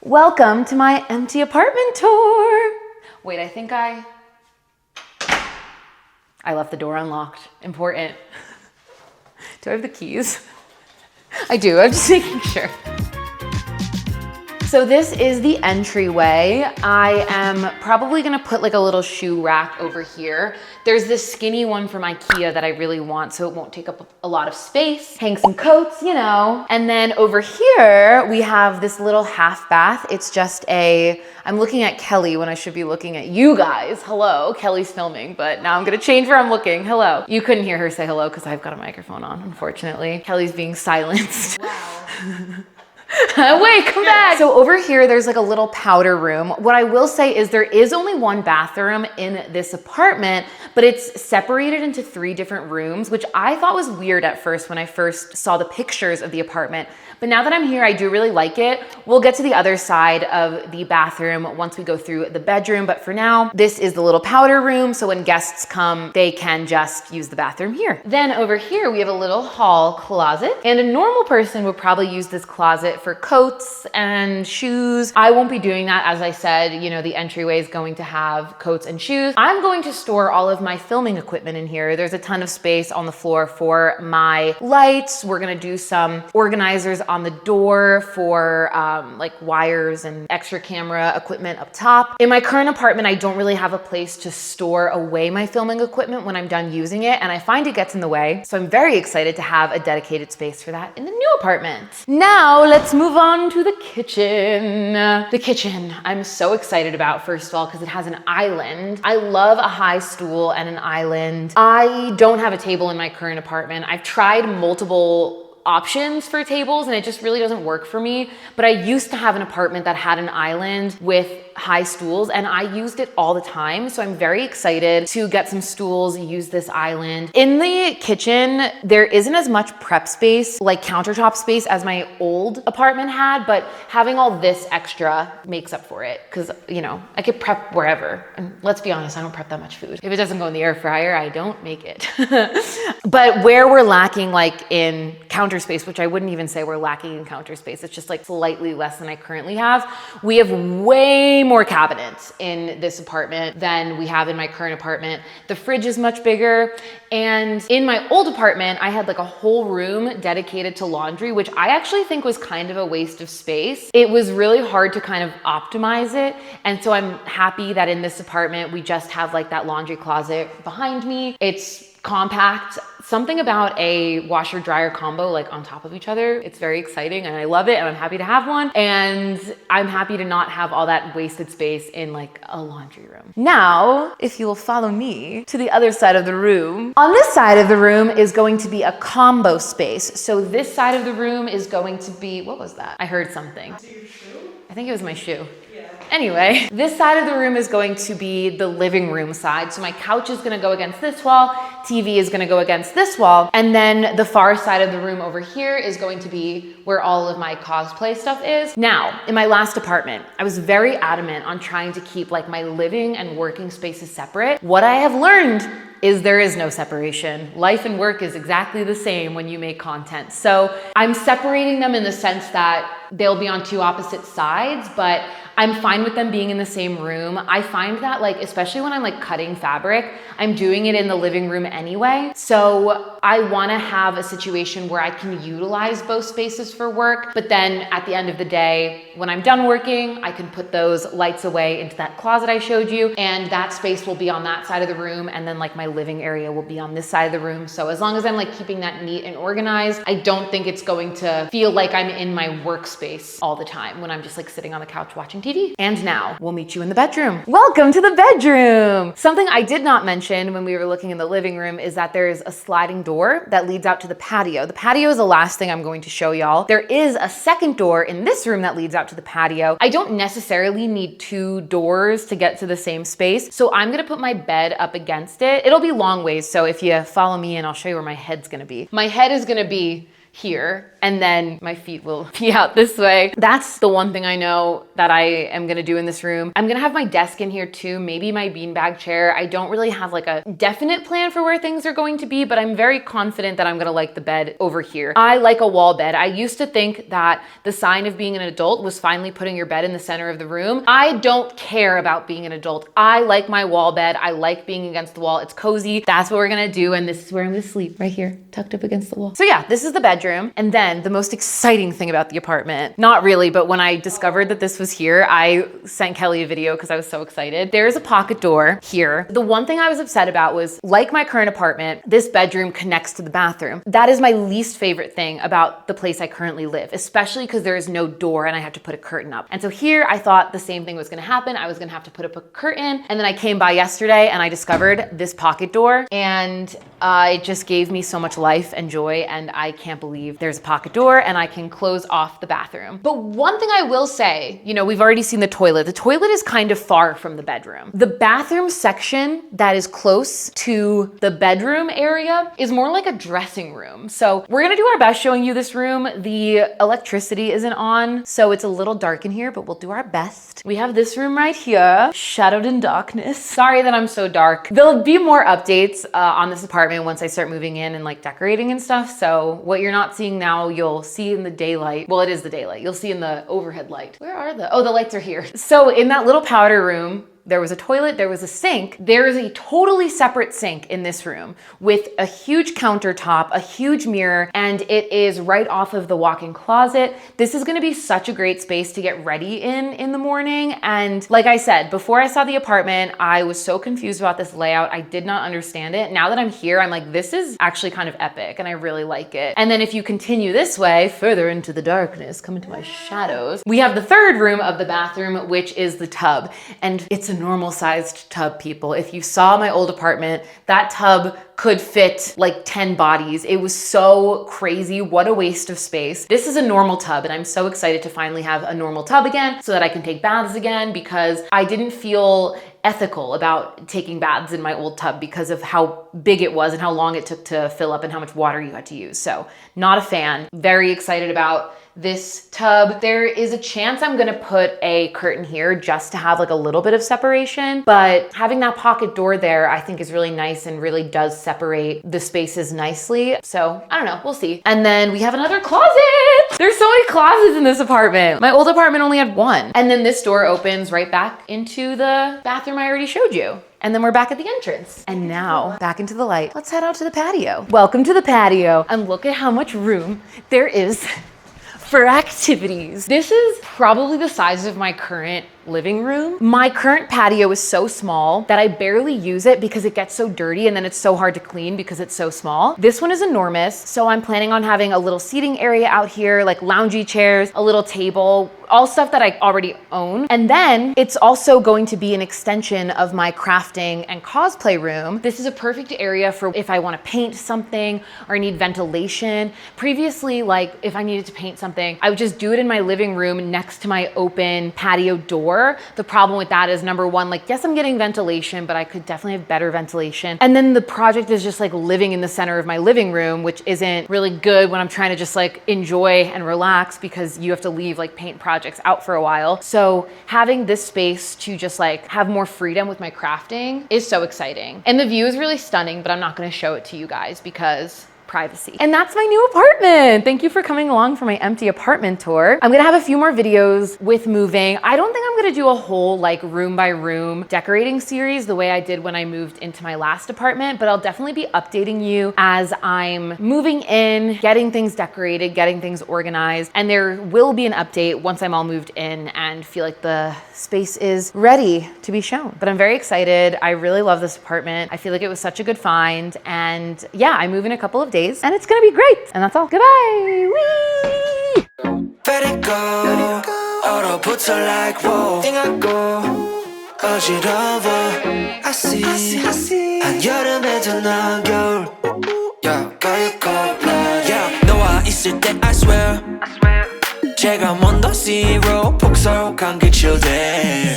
Welcome to my empty apartment tour. Wait, I think I left the door unlocked. Important. Do I have the keys? I do, I'm just making sure. So this is the entryway. I am probably gonna put like a little shoe rack over here. There's this skinny one from IKEA that I really want so it won't take up a lot of space. Hang some coats, you know. And then over here, we have this little half bath. It's just I'm looking at Kelly when I should be looking at you guys. Hello, Kelly's filming, but now I'm gonna change where I'm looking. Hello. You couldn't hear her say hello because I've got a microphone on, unfortunately. Kelly's being silenced. Wow. Wait, come back. So over here, there's like a little powder room. What I will say is there is only one bathroom in this apartment, but it's separated into 3 different rooms, which I thought was weird at first when I first saw the pictures of the apartment. But now that I'm here, I do really like it. We'll get to the other side of the bathroom once we go through the bedroom. But for now, this is the little powder room. So when guests come, they can just use the bathroom here. Then over here, we have a little hall closet. And a normal person would probably use this closet for coats and shoes. I won't be doing that. As I said, you know, the entryway is going to have coats and shoes. I'm going to store all of my filming equipment in here. There's a ton of space on the floor for my lights. We're gonna do some organizers on the door for like wires and extra camera equipment up top. In my current apartment, I don't really have a place to store away my filming equipment when I'm done using it, and I find it gets in the way. So I'm very excited to have a dedicated space for that in the new apartment. Now let's move on to the kitchen. The kitchen I'm so excited about, first of all, because it has an island. I love a high stool and an island. I don't have a table in my current apartment. I've tried multiple options for tables and it just really doesn't work for me. But I used to have an apartment that had an island with high stools and I used it all the time. So I'm very excited to get some stools, use this island. In the kitchen, there isn't as much prep space, like countertop space as my old apartment had, but having all this extra makes up for it because, you know, I could prep wherever. And let's be honest, I don't prep that much food. If it doesn't go in the air fryer, I don't make it. But where we're lacking like in counter space, which I wouldn't even say we're lacking in counter space, it's just like slightly less than I currently have. We have way more cabinets in this apartment than we have in my current apartment. The fridge is much bigger. And in my old apartment, I had like a whole room dedicated to laundry, which I actually think was kind of a waste of space. It was really hard to kind of optimize it. And so I'm happy that in this apartment, we just have like that laundry closet behind me. It's compact. Something about a washer dryer combo like on top of each other. It's very exciting and I love it and I'm happy to have one. And I'm happy to not have all that wasted space in like a laundry room. Now, if you will follow me to the other side of the room. On this side of the room is going to be a combo space. So this side of the room is going to be, what was that? I heard something. Is it your shoe? I think it was my shoe. Yeah. Anyway, this side of the room is going to be the living room side. So my couch is gonna go against this wall, TV is gonna go against this wall, and then the far side of the room over here is going to be where all of my cosplay stuff is. Now, in my last apartment, I was very adamant on trying to keep like my living and working spaces separate. What I have learned is there is no separation. Life and work is exactly the same when you make content. So I'm separating them in the sense that they'll be on 2 opposite sides, but I'm fine with them being in the same room. I find that like, especially when I'm like cutting fabric, I'm doing it in the living room anyway. So I wanna have a situation where I can utilize both spaces for work, but then at the end of the day, when I'm done working, I can put those lights away into that closet I showed you, and that space will be on that side of the room, and then like my living area will be on this side of the room. So as long as I'm like keeping that neat and organized, I don't think it's going to feel like I'm in my workspace all the time when I'm just like sitting on the couch watching TV. And now we'll meet you in the bedroom. Welcome to the bedroom. Something I did not mention when we were looking in the living room is that there is a sliding door that leads out to the patio. The patio is the last thing I'm going to show y'all. There is a second door in this room that leads out to the patio. I don't necessarily need 2 doors to get to the same space. So I'm gonna put my bed up against it. It'll be long ways. So if you follow me and I'll show you where my head's gonna be. My head is gonna be here, and then my feet will be out this way. That's the one thing I know that I am gonna do in this room. I'm gonna have my desk in here too, maybe my beanbag chair. I don't really have like a definite plan for where things are going to be, but I'm very confident that I'm gonna like the bed over here. I like a wall bed. I used to think that the sign of being an adult was finally putting your bed in the center of the room. I don't care about being an adult. I like my wall bed. I like being against the wall. It's cozy. That's what we're gonna do, and this is where I'm gonna sleep, right here, tucked up against the wall. So yeah, this is the bedroom. And then the most exciting thing about the apartment, not really, but when I discovered that this was here, I sent Kelly a video because I was so excited. There is a pocket door here. The one thing I was upset about was, like my current apartment, this bedroom connects to the bathroom. That is my least favorite thing about the place I currently live, especially because there is no door and I have to put a curtain up. And so here I thought the same thing was gonna happen. I was gonna have to put up a curtain, and then I came by yesterday and I discovered this pocket door, and it just gave me so much life and joy, and I can't believe there's a pocket door and I can close off the bathroom. But one thing I will say, you know, we've already seen the toilet. The toilet is kind of far from the bedroom. The bathroom section that is close to the bedroom area is more like a dressing room. So we're gonna do our best showing you this room. The electricity isn't on, so it's a little dark in here, but we'll do our best. We have this room right here, shadowed in darkness. Sorry that I'm so dark. There'll be more updates on this apartment once I start moving in and like decorating and stuff. So what you're not seeing now, you'll see in the daylight. Well, it is the daylight. You'll see in the overhead light. Where are the, oh, the lights are here. So in that little powder room, there was a toilet, there was a sink. There is a totally separate sink in this room with a huge countertop, a huge mirror, and it is right off of the walk-in closet. This is gonna be such a great space to get ready in the morning. And like I said, before I saw the apartment, I was so confused about this layout. I did not understand it. Now that I'm here, I'm like, this is actually kind of epic and I really like it. And then if you continue this way, further into the darkness, come into my shadows, we have the third room of the bathroom, which is the tub. And it's a normal sized tub, people. If you saw my old apartment, that tub could fit like 10 bodies. It was so crazy. What a waste of space. This is a normal tub, and I'm so excited to finally have a normal tub again so that I can take baths again, because I didn't feel ethical about taking baths in my old tub because of how big it was and how long it took to fill up and how much water you had to use. So not a fan. Very excited about this tub. There is a chance I'm gonna put a curtain here just to have like a little bit of separation, but having that pocket door there I think is really nice and really does separate the spaces nicely. So I don't know, we'll see. And then we have another closet. There's so many closets in this apartment. My old apartment only had one. And then this door opens right back into the bathroom I already showed you. And then we're back at the entrance. And now back into the light. Let's head out to the patio. Welcome to the patio. And look at how much room there is for activities. This is probably the size of my current living room. My current patio is so small that I barely use it because it gets so dirty and then it's so hard to clean because it's so small. This one is enormous, so I'm planning on having a little seating area out here, like loungy chairs, a little table, all stuff that I already own. And then it's also going to be an extension of my crafting and cosplay room. This is a perfect area for if I want to paint something or need ventilation. Previously, like if I needed to paint something, I would just do it in my living room next to my open patio door. The problem with that is, number one, like, yes, I'm getting ventilation, but I could definitely have better ventilation. And then the project is just like living in the center of my living room, which isn't really good when I'm trying to just like enjoy and relax, because you have to leave like paint projects out for a while. So having this space to just like have more freedom with my crafting is so exciting. And the view is really stunning, but I'm not gonna show it to you guys because privacy. And that's my new apartment. Thank you for coming along for my empty apartment tour. I'm gonna have a few more videos with moving. I don't think I'm gonna do a whole like room by room decorating series the way I did when I moved into my last apartment, but I'll definitely be updating you as I'm moving in, getting things decorated, getting things organized, and there will be an update once I'm all moved in and feel like the space is ready to be shown. But I'm very excited. I really love this apartment. I feel like it was such a good find, and yeah, I move in a couple of days and it's gonna be great. And that's all. Goodbye. Whee! Let it go. 얼어붙어 like whoa. 띵하고 어지러워. I see. 한여름에도 넌 겨울. Yeah, 가요거 blood. Yeah, 너와 있을 때 I swear. 제가 먼저 zero 폭설한 그 chill day.